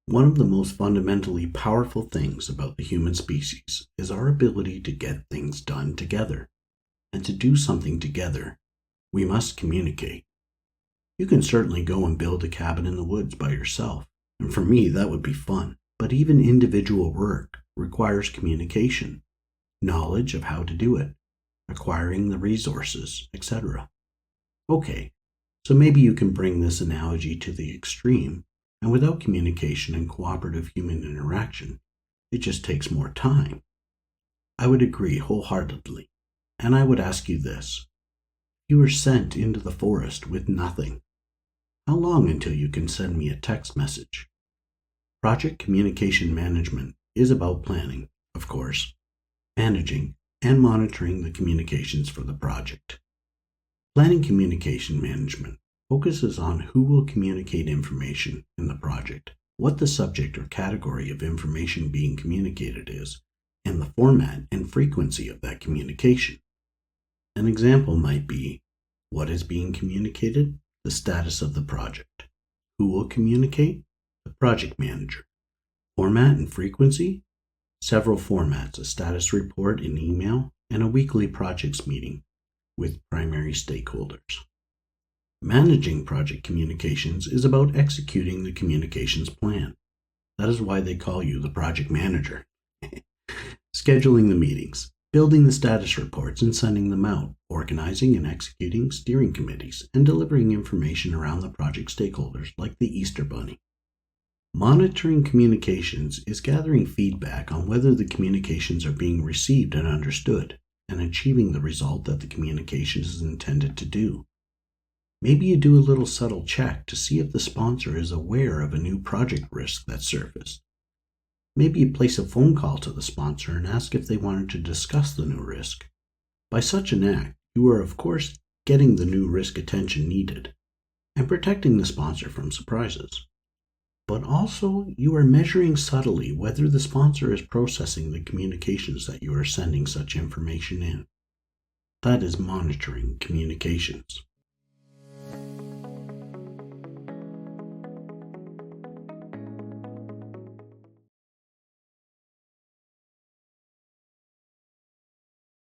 One of the most fundamentally powerful things about the human species is our ability to get things done together. And to do something together, we must communicate. You can certainly go and build a cabin in the woods by yourself, and for me that would be fun. But even individual work requires communication, knowledge of how to do it, acquiring the resources, etc. Okay, so maybe you can bring this analogy to the extreme, and without communication and cooperative human interaction, it just takes more time. I would agree wholeheartedly, and I would ask you this. You were sent into the forest with nothing. How long until you can send me a text message? Project communication management is about planning, of course, managing and monitoring the communications for the project. Planning communication management focuses on who will communicate information in the project, what the subject or category of information being communicated is, and the format and frequency of that communication. An example might be what is being communicated, the status of the project. Who will communicate? The project manager. Format and frequency? Several formats, a status report in email, and a weekly projects meeting with primary stakeholders. Managing project communications is about executing the communications plan. That is why they call you the project manager. Scheduling the meetings, building the status reports and sending them out, organizing and executing steering committees, and delivering information around the project stakeholders like the Easter Bunny. Monitoring communications is gathering feedback on whether the communications are being received and understood, and achieving the result that the communication is intended to do. Maybe you do a little subtle check to see if the sponsor is aware of a new project risk that surfaced. Maybe you place a phone call to the sponsor and ask if they wanted to discuss the new risk. By such an act, you are of course getting the new risk attention needed and protecting the sponsor from surprises. But also, you are measuring subtly whether the sponsor is processing the communications that you are sending such information in. That is monitoring communications.